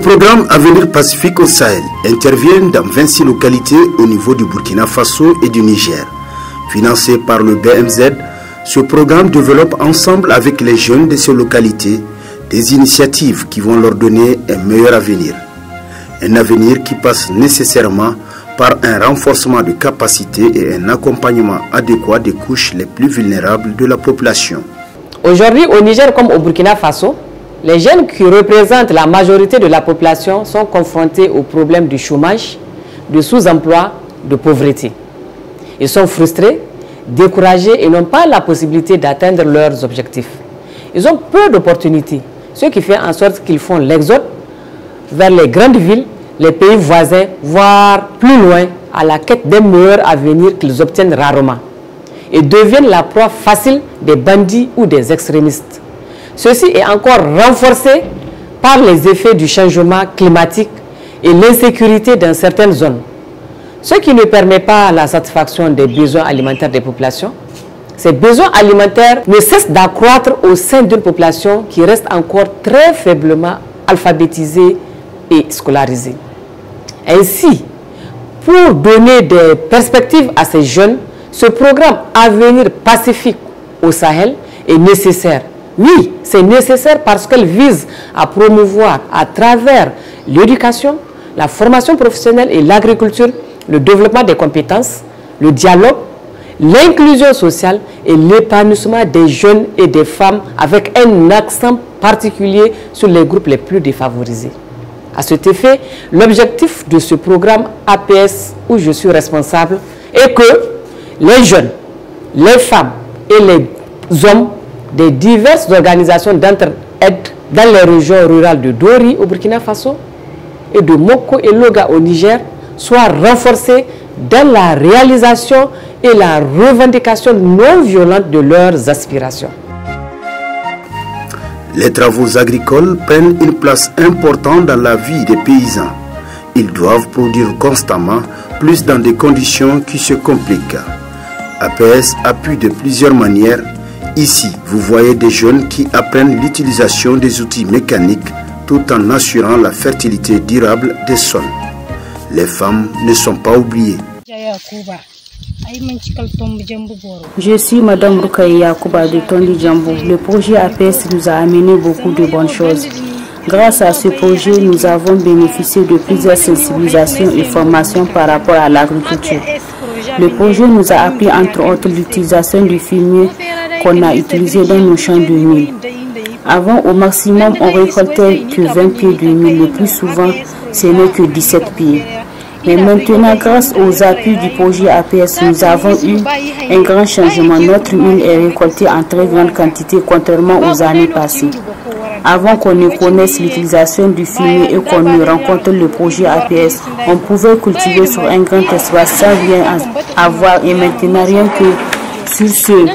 programme Avenir Pacifique au Sahel intervient dans 26 localités au niveau du Burkina Faso et du Niger. Financé par le BMZ, ce programme développe ensemble avec les jeunes de ces localités des initiatives qui vont leur donner un meilleur avenir. Un avenir qui passe nécessairement par un renforcement de capacités et un accompagnement adéquat des couches les plus vulnérables de la population. Aujourd'hui, au Niger comme au Burkina Faso, les jeunes qui représentent la majorité de la population sont confrontés aux problèmes du chômage, de sous-emploi, de pauvreté. Ils sont frustrés, découragés et n'ont pas la possibilité d'atteindre leurs objectifs. Ils ont peu d'opportunités, ce qui fait en sorte qu'ils font l'exode vers les grandes villes, les pays voisins, voire plus loin, à la quête d'un meilleur avenir qu'ils obtiennent rarement, et deviennent la proie facile des bandits ou des extrémistes. Ceci est encore renforcé par les effets du changement climatique et l'insécurité dans certaines zones, ce qui ne permet pas la satisfaction des besoins alimentaires des populations. Ces besoins alimentaires ne cessent d'accroître au sein d'une population qui reste encore très faiblement alphabétisée et scolarisée. Ainsi, pour donner des perspectives à ces jeunes, ce programme Avenir Pacifique au Sahel est nécessaire. Oui, c'est nécessaire parce qu'elle vise à promouvoir à travers l'éducation, la formation professionnelle et l'agriculture, le développement des compétences, le dialogue, l'inclusion sociale et l'épanouissement des jeunes et des femmes avec un accent particulier sur les groupes les plus défavorisés. À cet effet, l'objectif de ce programme APS, où je suis responsable, est que les jeunes, les femmes et les hommes des diverses organisations d'entraide dans les régions rurales de Dori au Burkina Faso et de Moko et Loga au Niger soient renforcés dans la réalisation et la revendication non violente de leurs aspirations. Les travaux agricoles prennent une place importante dans la vie des paysans. Ils doivent produire constamment, plus dans des conditions qui se compliquent. APS appuie de plusieurs manières. Ici, vous voyez des jeunes qui apprennent l'utilisation des outils mécaniques tout en assurant la fertilité durable des sols. Les femmes ne sont pas oubliées. Je suis Madame Rukaï Yakuba de Tondi Djambo. Le projet APS nous a amené beaucoup de bonnes choses. Grâce à ce projet, nous avons bénéficié de plusieurs sensibilisations et formations par rapport à l'agriculture. Le projet nous a appris entre autres l'utilisation du fumier qu'on a utilisé dans nos champs de mil. Avant, au maximum, on récoltait que 20 pieds de mil. Le plus souvent, ce n'est que 17 pieds. Mais maintenant, grâce aux appuis du projet APS, nous avons eu un grand changement. Notre mil est récoltée en très grande quantité, contrairement aux années passées. Avant qu'on ne connaisse l'utilisation du fumier et qu'on ne rencontre le projet APS, on pouvait cultiver sur un grand espace sans rien avoir. Et maintenant, rien que sur cet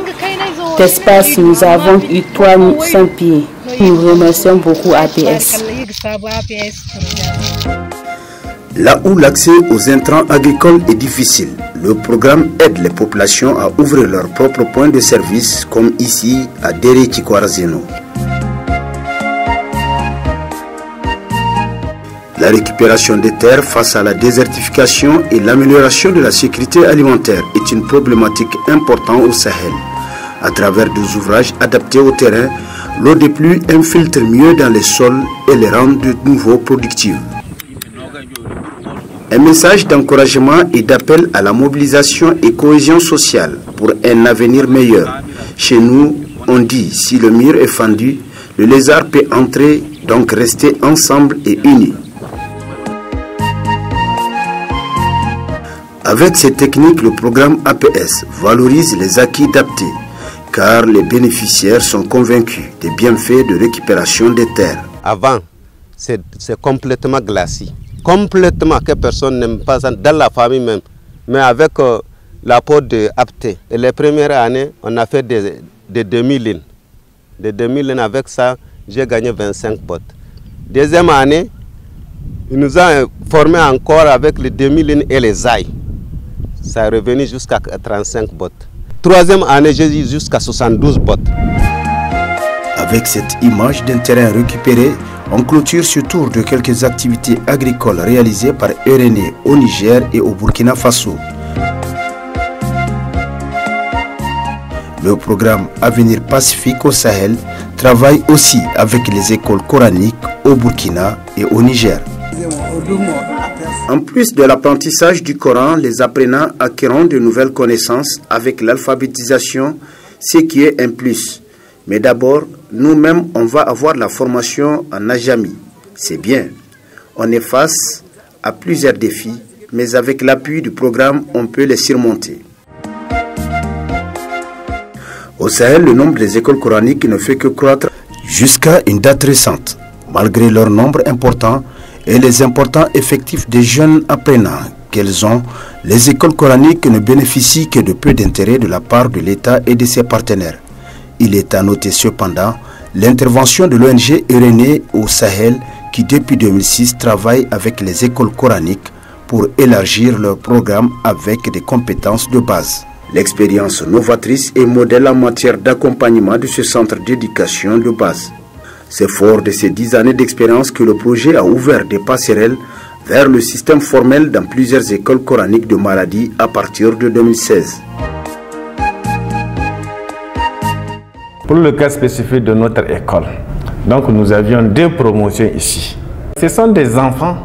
espace, nous avons eu 300 pieds. Nous remercions beaucoup APS. Là où l'accès aux intrants agricoles est difficile, le programme aide les populations à ouvrir leurs propres points de service, comme ici à Déré Tikwarazeno. La récupération des terres face à la désertification et l'amélioration de la sécurité alimentaire est une problématique importante au Sahel. À travers des ouvrages adaptés au terrain, l'eau des pluies infiltre mieux dans les sols et les rend de nouveau productives. Un message d'encouragement et d'appel à la mobilisation et cohésion sociale pour un avenir meilleur. Chez nous, on dit, si le mur est fendu, le lézard peut entrer, donc rester ensemble et unis. Avec ces techniques, le programme APS valorise les acquis d'APT, car les bénéficiaires sont convaincus des bienfaits de récupération des terres. Avant, c'est complètement glacé. Complètement, que personne n'aime pas ça, dans la famille même. Mais avec l'apport de APT, et les premières années, on a fait des demi-lignes. Des demi-lignes, avec ça, j'ai gagné 25 bottes. Deuxième année, il nous a formé encore avec les demi-lignes et les ailes. Ça est revenu jusqu'à 35 bottes. Troisième année, j'ai eu jusqu'à 72 bottes. Avec cette image d'un terrain récupéré, on clôture ce tour de quelques activités agricoles réalisées par RNE au Niger et au Burkina Faso. Le programme Avenir Pacifique au Sahel travaille aussi avec les écoles coraniques au Burkina et au Niger. En plus de l'apprentissage du Coran, les apprenants acquerront de nouvelles connaissances avec l'alphabétisation, ce qui est un plus. Mais d'abord, nous-mêmes, on va avoir la formation en Ajami. C'est bien. On est face à plusieurs défis, mais avec l'appui du programme, on peut les surmonter. Au Sahel, le nombre des écoles coraniques ne fait que croître jusqu'à une date récente. Malgré leur nombre important et les importants effectifs des jeunes apprenants qu'elles ont, les écoles coraniques ne bénéficient que de peu d'intérêt de la part de l'État et de ses partenaires. Il est à noter cependant l'intervention de l'ONG RNE au Sahel qui depuis 2006 travaille avec les écoles coraniques pour élargir leur programme avec des compétences de base. L'expérience novatrice et modèle en matière d'accompagnement de ce centre d'éducation de base. C'est fort de ces 10 années d'expérience que le projet a ouvert des passerelles vers le système formel dans plusieurs écoles coraniques de Maradi à partir de 2016. Pour le cas spécifique de notre école, donc nous avions 2 promotions ici. Ce sont des enfants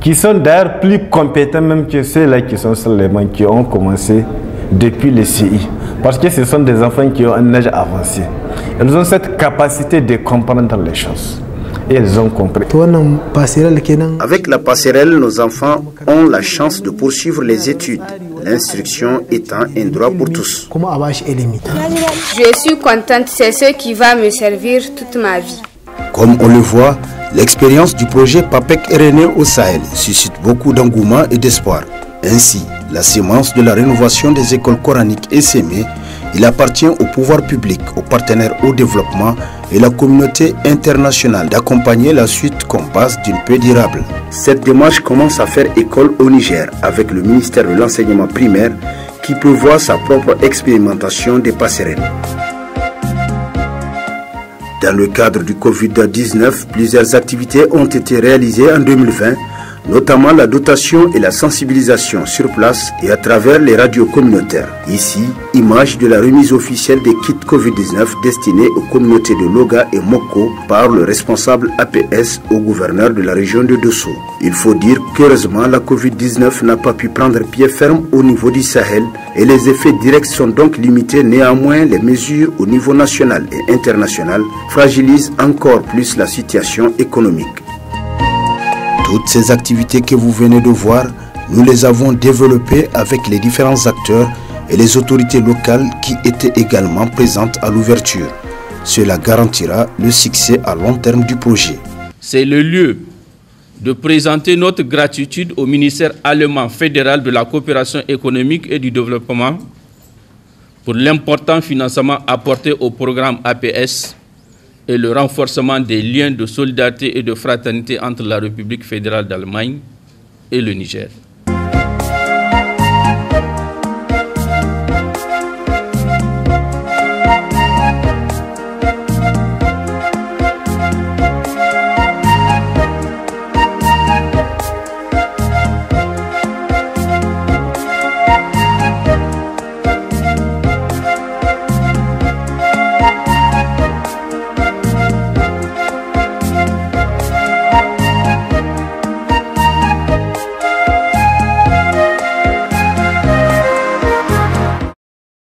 qui sont d'ailleurs plus compétents même que ceux-là qui sont sur les bancs, qui ont commencé depuis le CI. Parce que ce sont des enfants qui ont un âge avancé. Ils ont cette capacité de comprendre les choses. Et ils ont compris. Avec la passerelle, nos enfants ont la chance de poursuivre les études, l'instruction étant un droit pour tous. Je suis contente, c'est ce qui va me servir toute ma vie. Comme on le voit, l'expérience du projet PAPEC RNE au Sahel suscite beaucoup d'engouement et d'espoir. Ainsi, la sémence de la rénovation des écoles coraniques est sémée. Il appartient au pouvoir public, aux partenaires au développement et la communauté internationale d'accompagner la suite comme base d'une paix durable. Cette démarche commence à faire école au Niger avec le ministère de l'enseignement primaire qui prévoit sa propre expérimentation des passerelles. Dans le cadre du Covid-19, plusieurs activités ont été réalisées en 2020, notamment la dotation et la sensibilisation sur place et à travers les radios communautaires. Ici, image de la remise officielle des kits Covid-19 destinés aux communautés de Loga et Moko par le responsable APS au gouverneur de la région de Dosso. Il faut dire qu'heureusement, la Covid-19 n'a pas pu prendre pied ferme au niveau du Sahel et les effets directs sont donc limités. Néanmoins, les mesures au niveau national et international fragilisent encore plus la situation économique. Toutes ces activités que vous venez de voir, nous les avons développées avec les différents acteurs et les autorités locales qui étaient également présentes à l'ouverture. Cela garantira le succès à long terme du projet. C'est le lieu de présenter notre gratitude au ministère allemand fédéral de la coopération économique et du développement pour l'important financement apporté au programme APS et le renforcement des liens de solidarité et de fraternité entre la République fédérale d'Allemagne et le Niger.